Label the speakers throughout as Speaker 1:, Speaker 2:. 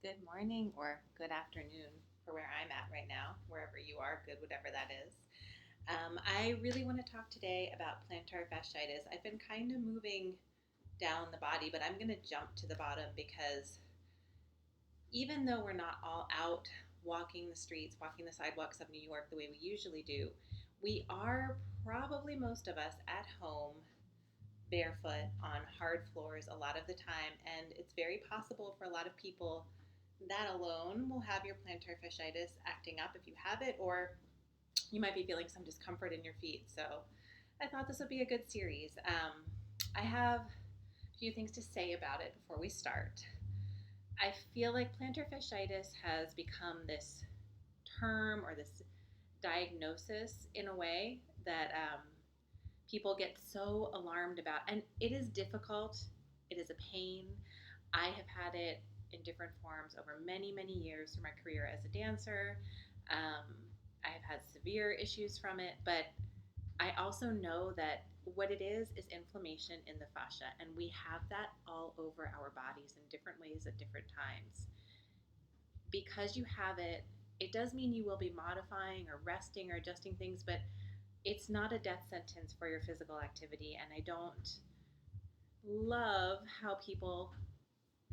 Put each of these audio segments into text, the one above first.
Speaker 1: Good morning or good afternoon for where I'm at right now, wherever you are, good, whatever that is. I really want to talk today about plantar fasciitis. I've been kind of moving down the body, but I'm going to jump to the bottom because even though we're not all out walking the streets, walking the sidewalks of New York the way we usually do, we are probably most of us at home barefoot on hard floors a lot of the time, and it's very possible for a lot of people that alone will have your plantar fasciitis acting up if you have it, or you might be feeling some discomfort in your feet. So I thought this would be a good series. I have a few things to say about it before we start. I feel like plantar fasciitis has become this term or this diagnosis in a way that people get so alarmed about. And it is difficult, it is a pain. I have had it in different forms over many, many years through my career as a dancer. Um, I have had severe issues from it, but I also know that what it is inflammation in the fascia, and we have that all over our bodies in different ways at different times. Because you have it, it does mean you will be modifying or resting or adjusting things, but it's not a death sentence for your physical activity. And I don't love how people,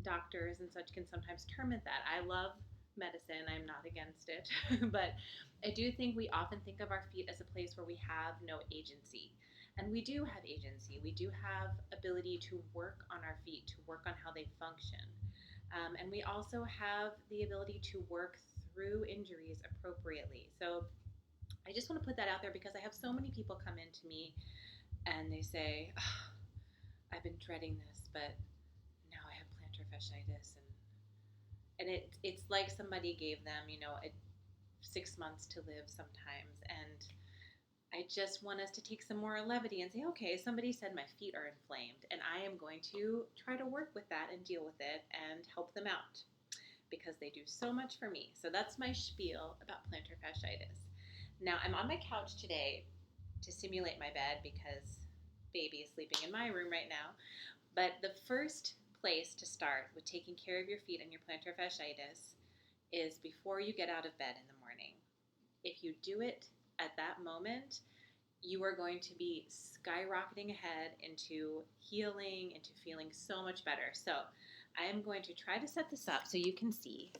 Speaker 1: doctors and such, can sometimes term it that. I love medicine, I'm not against it, but I do think we often think of our feet as a place where we have no agency. And we do have agency. We do have ability to work on our feet, to work on how they function. And we also have the ability to work through injuries appropriately. So I just want to put that out there because I have so many people come in to me and they say, oh, I've been dreading this, but now I have plantar fasciitis, and it's like somebody gave them, 6 months to live sometimes. And I just want us to take some more levity and say, okay, somebody said my feet are inflamed, and I am going to try to work with that and deal with it and help them out because they do so much for me. So that's my spiel about plantar fasciitis. Now, I'm on my couch today to simulate my bed because baby is sleeping in my room right now. But the first place to start with taking care of your feet and your plantar fasciitis is before you get out of bed in the morning. If you do it at that moment, you are going to be skyrocketing ahead into healing, into feeling so much better. So I am going to try to set this up so you can see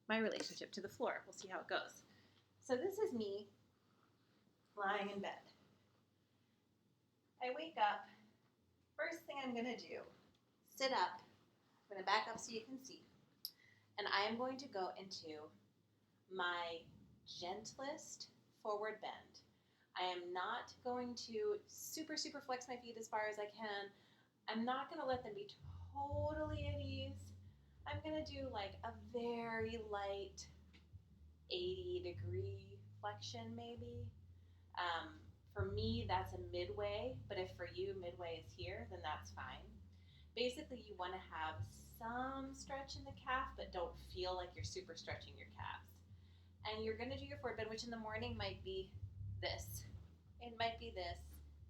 Speaker 1: my relationship to the floor. We'll see how it goes. So this is me lying in bed. I wake up. First thing I'm going to do, sit up. I'm going to back up so you can see. And I am going to go into my gentlest forward bend. I am not going to super, super flex my feet as far as I can. I'm not going to let them be totally at ease. I'm going to do like a very light 80-degree flexion maybe. For me, that's a midway, but if for you midway is here, then that's fine. Basically, you want to have some stretch in the calf, but don't feel like you're super stretching your calves. And you're going to do your forward bend, which in the morning might be this. It might be this,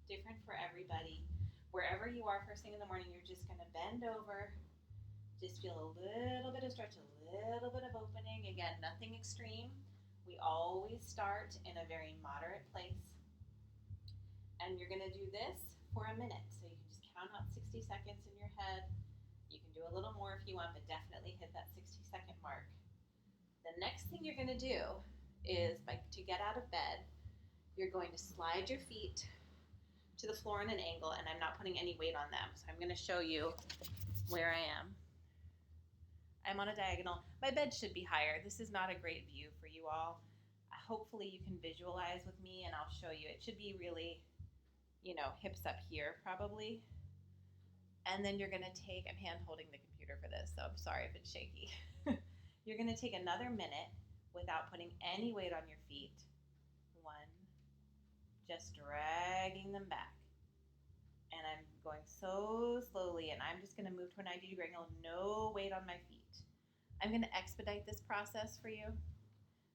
Speaker 1: different for everybody. Wherever you are first thing in the morning, you're just going to bend over, just feel a little bit of stretch, a little bit of opening. Again, nothing extreme. We always start in a very moderate place. And you're going to do this for a minute. So you can just count out 60 seconds in your head. You can do a little more if you want, but definitely hit that 60-second mark. The next thing you're going to do is, to get out of bed, you're going to slide your feet to the floor in an angle, and I'm not putting any weight on them. So I'm going to show you where I am. I'm on a diagonal. My bed should be higher. This is not a great view for you all. Hopefully you can visualize with me, and I'll show you. It should be really, hips up here probably. And then you're going to take, I'm hand holding the computer for this, so I'm sorry if it's shaky. You're going to take another minute without putting any weight on your feet. One, just dragging them back. And I'm going so slowly, and I'm just going to move to a 90-degree angle, no weight on my feet. I'm going to expedite this process for you,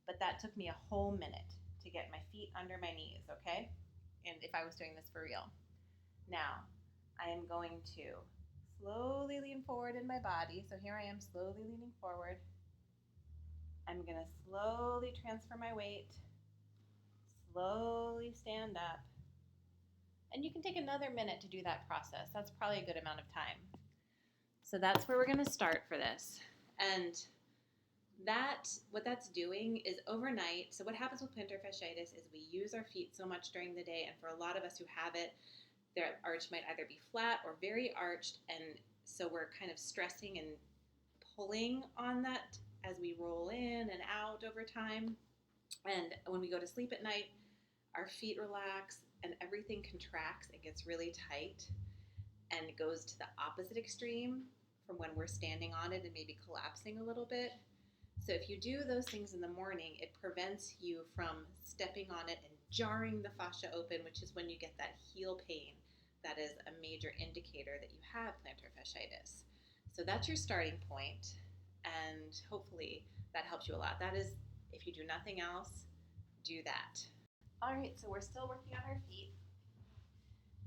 Speaker 1: but that took me a whole minute to get my feet under my knees, okay? And if I was doing this for real. Now, I am going to slowly lean forward in my body. So here I am slowly leaning forward. I'm going to slowly transfer my weight, slowly stand up. And you can take another minute to do that process. That's probably a good amount of time. So that's where we're going to start for this. And what that's doing is overnight. So what happens with plantar fasciitis is we use our feet so much during the day, and for a lot of us who have it, their arch might either be flat or very arched, and so we're kind of stressing and pulling on that as we roll in and out over time. And when we go to sleep at night, our feet relax and everything contracts. It gets really tight and it goes to the opposite extreme from when we're standing on it and maybe collapsing a little bit. So if you do those things in the morning, it prevents you from stepping on it and jarring the fascia open, which is when you get that heel pain. That is a major indicator that you have plantar fasciitis. So that's your starting point, and hopefully that helps you a lot. That is, if you do nothing else, do that. All right, so we're still working on our feet.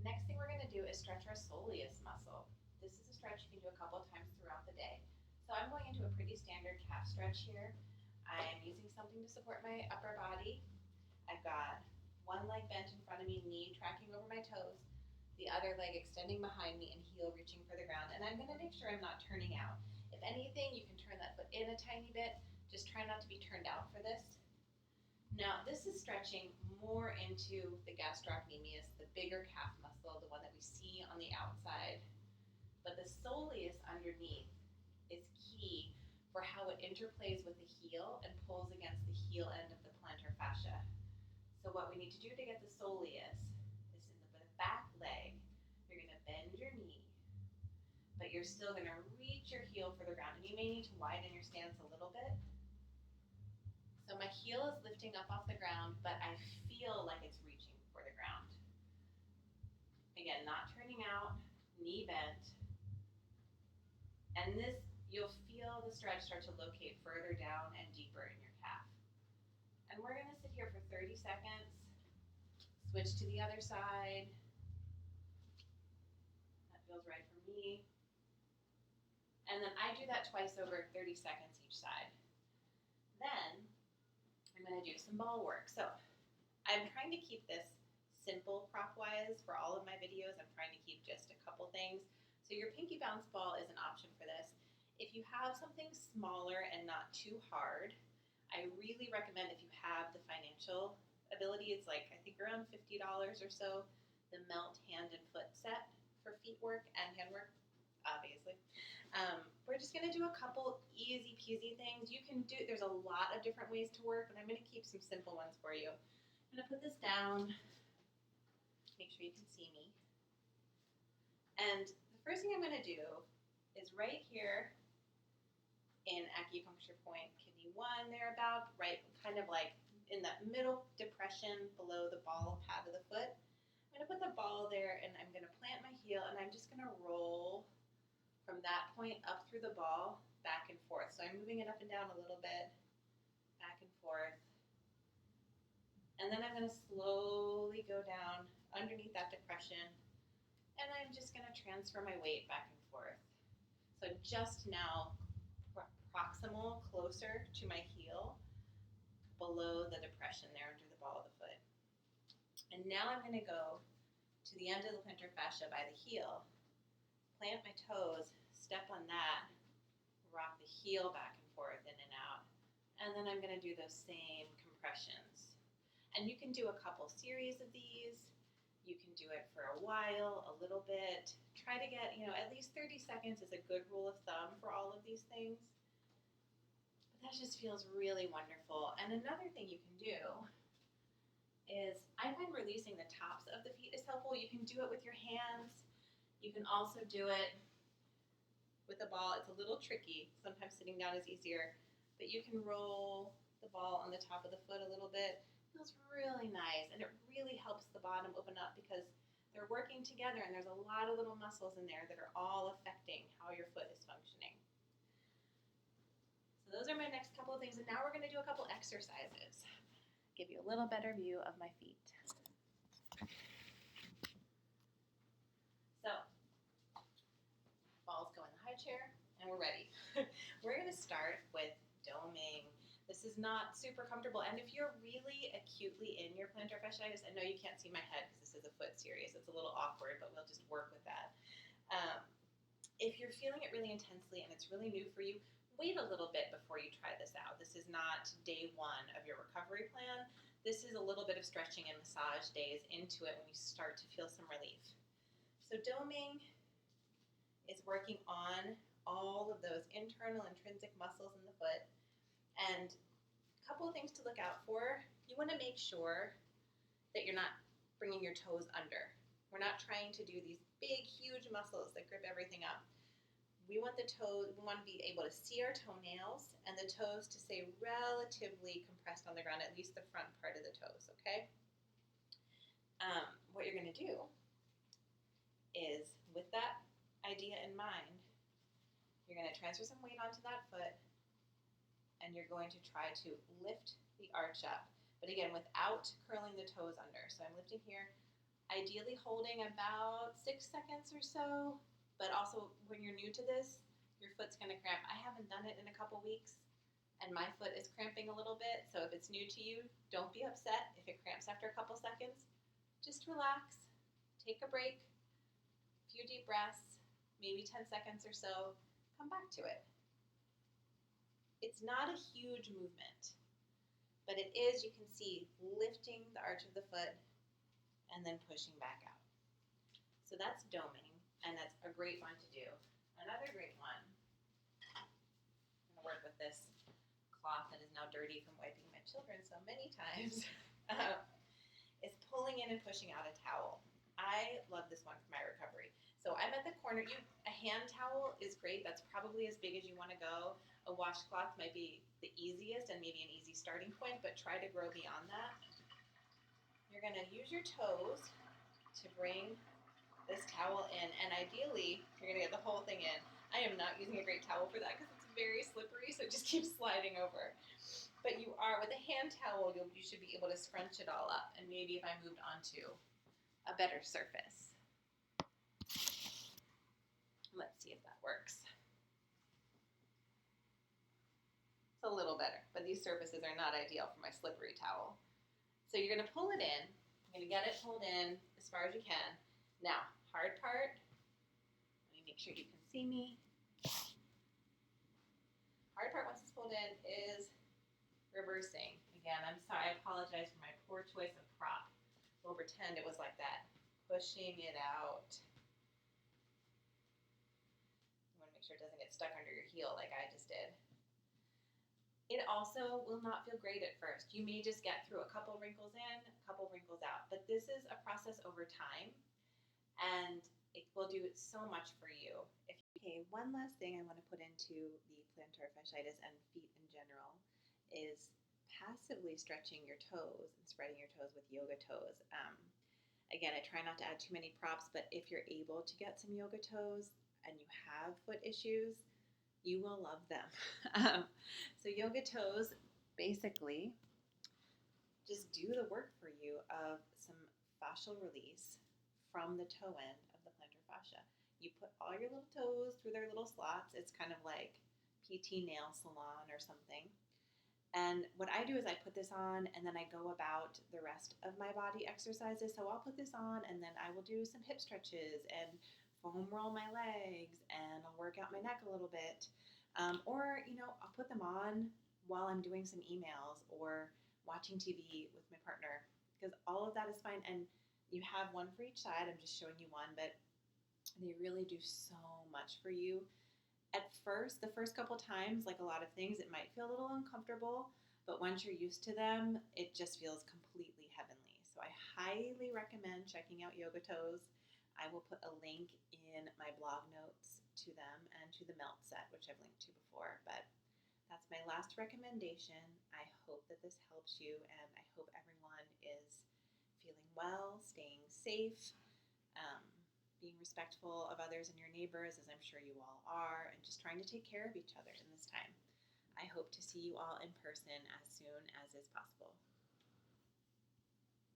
Speaker 1: Next thing we're going to do is stretch our soleus muscle. This is a stretch you can do a couple of times throughout the day. So I'm going into a pretty standard calf stretch here. I'm using something to support my upper body. I've got one leg bent in front of me, knee tracking over my toes, the other leg extending behind me and heel reaching for the ground. And I'm going to make sure I'm not turning out. If anything, you can turn that foot in a tiny bit. Just try not to be turned out for this. Now, this is stretching more into the gastrocnemius, the bigger calf muscle, the one that we see on the outside. But the soleus underneath is key for how it interplays with the heel and pulls against the heel end of the plantar fascia. So what we need to do to get the soleus is in the back leg, you're going to bend your knee, but you're still going to reach your heel for the ground. And you may need to widen your stance a little bit. So my heel is lifting up off the ground, but I feel like it's reaching for the ground. Again, not turning out, knee bent. And this, you'll feel the stretch start to locate further down and deeper in your calf. And we're going to sit here for 30 seconds, switch to the other side. That feels right for me. And then I do that twice over 30 seconds each side. Then I'm going to do some ball work. So I'm trying to keep this simple prop-wise for all of my videos. I'm trying to keep just a couple things. So your pinky bounce ball is an option for this. If you have something smaller and not too hard, I really recommend, if you have the financial ability, it's like I think around $50 or so, the Melt hand and foot set for feet work and hand work, obviously. We're just going to do a couple easy peasy things. You can do, there's a lot of different ways to work, but I'm going to keep some simple ones for you. I'm going to put this down, make sure you can see me. And the first thing I'm going to do is right here in acupuncture point, kidney 1, thereabout, right, kind of like in that middle depression below the ball pad of the foot. I'm going to put the ball there, and I'm going to plant my heel, and I'm just going to roll from that point up through the ball, back and forth. So I'm moving it up and down a little bit, back and forth. And then I'm going to slowly go down underneath that depression, and I'm just going to transfer my weight back and forth. So just now, proximal, closer to my heel, below the depression there under the ball of the foot. And now I'm going to go to the end of the plantar fascia by the heel, plant my toes, step on that, rock the heel back and forth, in and out. And then I'm going to do those same compressions. And you can do a couple series of these. You can do it for a while, a little bit. Try to get, at least 30 seconds is a good rule of thumb for all of these things. But that just feels really wonderful. And another thing you can do is, I find releasing the tops of the feet is helpful. You can do it with your hands. You can also do it with a ball. It's a little tricky. Sometimes sitting down is easier. But you can roll the ball on the top of the foot a little bit. It feels really nice. And it really helps the bottom open up because they're working together and there's a lot of little muscles in there that are all affecting how your foot is functioning. So those are my next couple of things. And now we're going to do a couple exercises. Give you a little better view of my feet. So, balls go in the high chair, and we're ready. We're going to start with doming. This is not super comfortable. And if you're really acutely in your plantar fasciitis, I know you can't see my head because this is a foot series. It's a little awkward, but we'll just work with that. Um, if you're feeling it really intensely and it's really new for you, wait a little bit before you try this out. This is not day one of your recovery plan. This is a little bit of stretching and massage days into it when you start to feel some relief. So doming is working on all of those internal intrinsic muscles in the foot. And a couple of things to look out for. You want to make sure that you're not bringing your toes under. We're not trying to do these big, huge muscles that grip everything up. We want to be able to see our toenails and the toes to stay relatively compressed on the ground, at least the front part of the toes, okay? What you're going to do is, with that idea in mind, you're going to transfer some weight onto that foot, and you're going to try to lift the arch up. But again, without curling the toes under. So I'm lifting here, ideally holding about 6 seconds or so, but also when you're new to this, your foot's gonna cramp. I haven't done it in a couple weeks, and my foot is cramping a little bit, so if it's new to you, don't be upset if it cramps after a couple seconds. Just relax, take a break, a few deep breaths, maybe 10 seconds or so, come back to it. It's not a huge movement, but it is, you can see, lifting the arch of the foot and then pushing back out. So that's doming, and that's a great one to do. Another great one, I'm going to work with this cloth that is now dirty from wiping my children so many times, is pulling in and pushing out a towel. I love this one for my recovery. So I'm at the corner. A hand towel is great. That's probably as big as you want to go. A washcloth might be the easiest and maybe an easy starting point, but try to grow beyond that. You're going to use your toes to bring this towel in, and ideally, you're going to get the whole thing in. I am not using a great towel for that because it's very slippery, so it just keeps sliding over. But with a hand towel, you should be able to scrunch it all up, and maybe if I moved onto a better surface. Let's see if that works. It's a little better, but these surfaces are not ideal for my slippery towel. So you're going to pull it in. You're going to get it pulled in as far as you can. Now, hard part, let me make sure you can see me. Hard part once it's pulled in is reversing. Again, I'm sorry, I apologize for my poor choice of prop. We'll pretend it was like that. Pushing it out. You want to make sure it doesn't get stuck under your heel like I just did. It also will not feel great at first. You may just get through a couple wrinkles in, a couple wrinkles out, but this is a process over time, and it will do so much for you. Okay, one last thing I want to put into the plantar fasciitis and feet in general is passively stretching your toes and spreading your toes with yoga toes. Again, I try not to add too many props, but if you're able to get some yoga toes and you have foot issues, you will love them. So yoga toes basically just do the work for you of some fascial release from the toe end of the plantar fascia. You put all your little toes through their little slots. It's kind of like PT nail salon or something. And what I do is I put this on and then I go about the rest of my body exercises. So I'll put this on and then I will do some hip stretches and foam roll my legs and I'll work out my neck a little bit. Or, I'll put them on while I'm doing some emails or watching TV with my partner, because all of that is fine. And you have one for each side. I'm just showing you one, but they really do so much for you. At first, the first couple times, like a lot of things, it might feel a little uncomfortable, but once you're used to them, it just feels completely heavenly. So I highly recommend checking out Yoga Toes. I will put a link in my blog notes to them and to the melt set, which I've linked to before, but that's my last recommendation. I hope that this helps you, and I hope everyone is feeling well, staying safe, being respectful of others and your neighbors, as I'm sure you all are, and just trying to take care of each other in this time. I hope to see you all in person as soon as is possible.